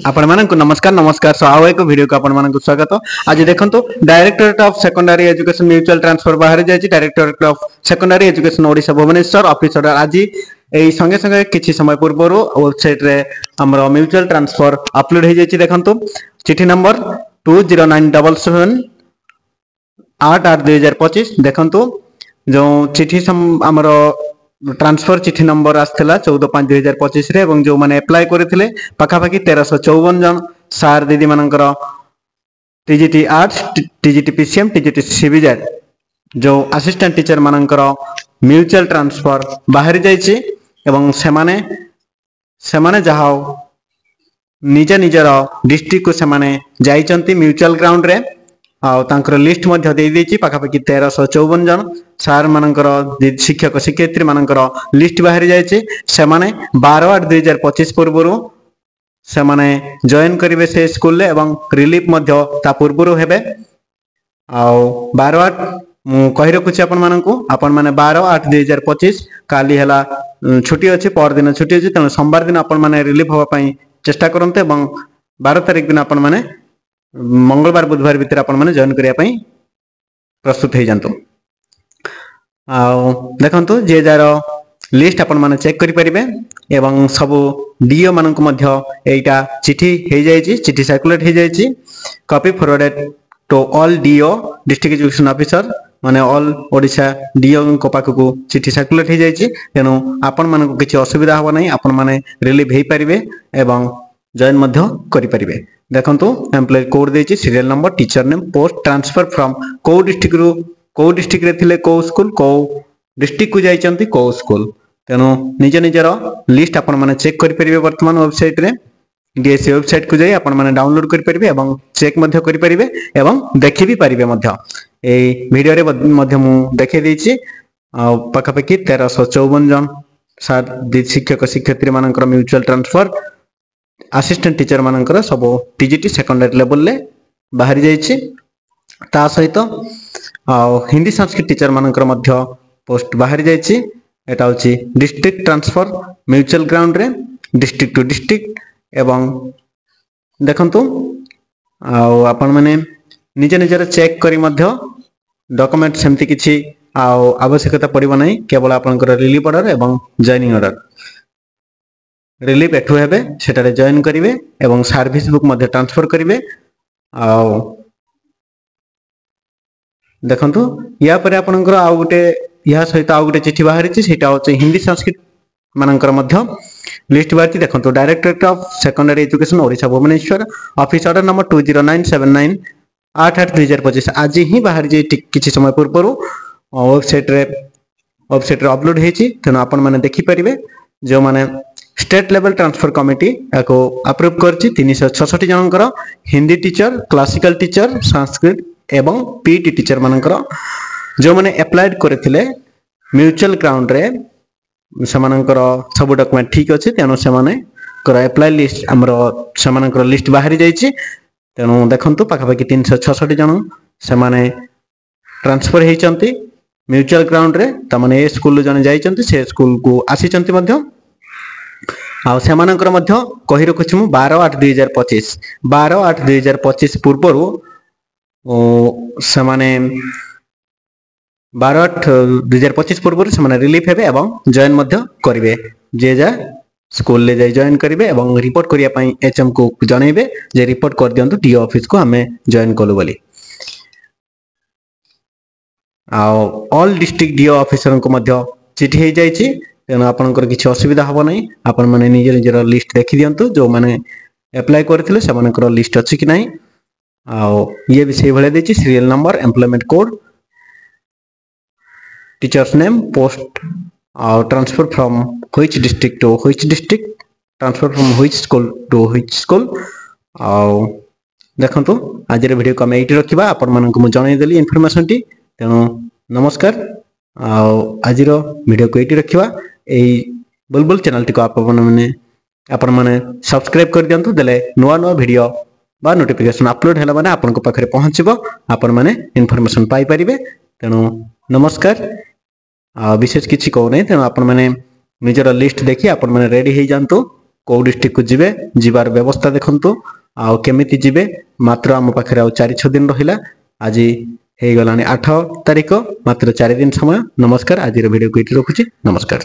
आपण मानक नमस्कार नमस्कार आउ एक वीडियो को आपण मानक स्वागत। आज देखंतु directorate of secondary education mutual transfer बाहर जायछि। Directorate of secondary education Odisha Bhubaneswar office order आज एई संगे संगे किछि समय पूर्व वेबसाइट रे हमरो म्यूचुअल ट्रांसफर अपलोड हो जायछि। देखंतु चिठी नंबर 20977 8/8/2025 देखंतु जो चिठी हमरो ट्रांसफर चिठी नंबर आसला 14/5/2025 रे एवं जो माने अप्लाई करथिले पाखापाखि 1354 जन सार दीदी मानकर TGT arts TGT PCM TGT CBZ जो असिस्टेंट टीचर मानकर म्यूचुअल ट्रांसफर बाहर जाइछि एवं सेमाने जहा निज निजर डिस्ट्रिक्ट को सेमाने जाइचंती म्यूचुअल ग्राउंड रे आउ तांकर लिस्ट मध्ये दे देछि पाखापाखि 1354 जन सार मानकर शिक्षक शिक्षयित्री मानकर लिस्ट बाहर जाइछि। सेमाने 12/8/2025 पूर्वरु सेमाने जॉइन करिवे से स्कूल ले एवं रिलीफ मध्ये ता पूर्वरु हेबे। आउ 12/8 मु कहि रखुछि आपण माने 12/8/2025 काली हला छुट्टी अछि पर दिन छुट्टी अछि तने सोमवार दिन आपण माने रिलीफ होबा पई चेष्टा करंते एवं 12 तारिख दिन आपण माने मंगलवार बुधवार भीतर आपण माने जॉइन करिया पई प्रस्तुत हे जानतो। देखंतु जे जार लिस्ट आपण माने चेक करि परिबे एवं सब डीओ मानक मध्य एटा चिठी हे जायछि चिठी सर्कुलेट हे जायछि copy forwarded to all DO district education officer माने ऑल ओडिशा डीओ को पाखकु चिठी सर्कुलेट हे जायछि तेनु आपण मानक किछि असुविधा होबा नै आपण माने रिलीव हे परिबे एवं जॉइन मध्य करि परिबे। देखंतु एम्प्लॉय कोड देछि serial number teacher name post transfer from को डिस्ट्रिक्ट रे थिले को स्कूल को डिस्ट्रिक्ट को जाइचंती को स्कूल तेनु निज निजर लिस्ट आपण माने चेक करि परिबे। वर्तमान वेबसाइट रे डीएससी वेबसाइट को जाई आपण माने डाउनलोड करि परिबे एवं चेक मध्य करि परिबे एवं देखि भी परिबे मध्य। ए वीडियो रे मध्य मु देखै देछि पाखापाखि 1354 जन सार शिक्षक शिक्षयित्री मानकर म्यूचुअल ट्रांसफर असिस्टेंट टीचर मानकर सब टीजीटी सेकेंडरी लेवल ले बाहर जाइछि। ता सहित हिंदी संस्कृत टीचर मानकर मध्य पोस्ट बाहर जाइछि। एटा होछि डिस्ट्रिक्ट ट्रांसफर म्यूचुअल ग्राउंड रे डिस्ट्रिक्ट टू डिस्ट्रिक्ट एवं देखंतु आपण माने निज निजर चेक करी मध्य डॉक्यूमेंट सेमति किछि आवश्यकता पड़िबो नै केवल आपनकर रिलीफ ऑर्डर एवं जॉइनिंग ऑर्डर रिलीफ एठु हेबे सेटारे जॉइन करिवे एवं सर्विस बुक मध्ये ट्रांसफर करिवे। देखंतु या परे आपनकर आ गुटे या सहित आ गुटे चिठी बाहरिछि सेटा होछि हिंदी संस्कृत मानकर मध्ये लिस्ट बाहरिछि। देखंतु directorate of secondary education Odisha Bhubaneswar office order number 20979 8/8/2025 आज ही बाहर जे किछि समय पूर्व वेबसाइट रे अपलोड हेछि तेनो आपण माने देखि परिबे। जो माने स्टेट लेवल ट्रांसफर कमिटी को अप्रूव करछि 366 जनकर Hindi teacher classical teacher Sanskrit एवं पीटी टीचर मानकर जो माने अप्लाइड करथिले म्यूचुअल ग्राउंड रे समानकर सब डॉक्यूमेंट ठीक अछि तेनो से माने कर अप्लाई लिस्ट हमरो समानकर लिस्ट बाहर जाइछि। तेनो देखंतु पाखापाखि 366 जन से माने ट्रांसफर हेचंती म्यूचुअल ग्राउंड रे त माने ए स्कूल जने जाइचंती से स्कूल को आसीचंती मध्य आ सेमानकर मध्य कहि रखुछु 12/8/2025 12/8/2025 पूर्वरु सेमाने 12/8/2025 पूर्वरु सेमाने रिलीफ हेबे एवं जॉइन मध्य करिवे। जे जा स्कूल ले जाई जॉइन करिवे एवं रिपोर्ट करिया पई एचएम को जणैबे जे रिपोर्ट कर दियंतु डीओ ऑफिस को हमें जॉइन कलु बोली। आ ऑल डिस्ट्रिक्ट डीओ ऑफिसर को मध्य चिठी हे जाइछि तेना आपनकर किछि असुविधा हबो नै आपन माने निजे निजर लिस्ट देखि दियंतु जो माने अप्लाई करथिले से मानकर लिस्ट अछि कि नै आ ये भी से भले देछि serial number employment code teachers name post transfer from which district to which district transfer from which school to which school. आ देखंतु आज रे वीडियो को हम एठी रखिबा आपन मानक मु जणै देली इन्फॉर्मेशन टी तेनु नमस्कार। आज रो वीडियो को एठी रखिबा ए बुलबुल चैनल टी को आपण माने सब्सक्राइब कर दियंतु देले नुवा नुवा वीडियो बा नोटिफिकेशन अपलोड हैला माने आपण को पाखरे पहुंचबो आपण माने इन्फॉर्मेशन पाई परिबे। तेनु नमस्कार। विशेष किछि को नै तेनु आपण माने निजर लिस्ट देखि आपण माने रेडी हे जानतु କୋଉ डिस्ट्रिक्ट को जिबे जिबार व्यवस्था देखंतु आ केमिति जिबे मात्र आम पाखरे आ 4-6 दिन रहिला आज हे गलानी 8 तारिख मात्र 4 दिन समय नमस्कार आज वीडियो को इति रखुची नमस्कार।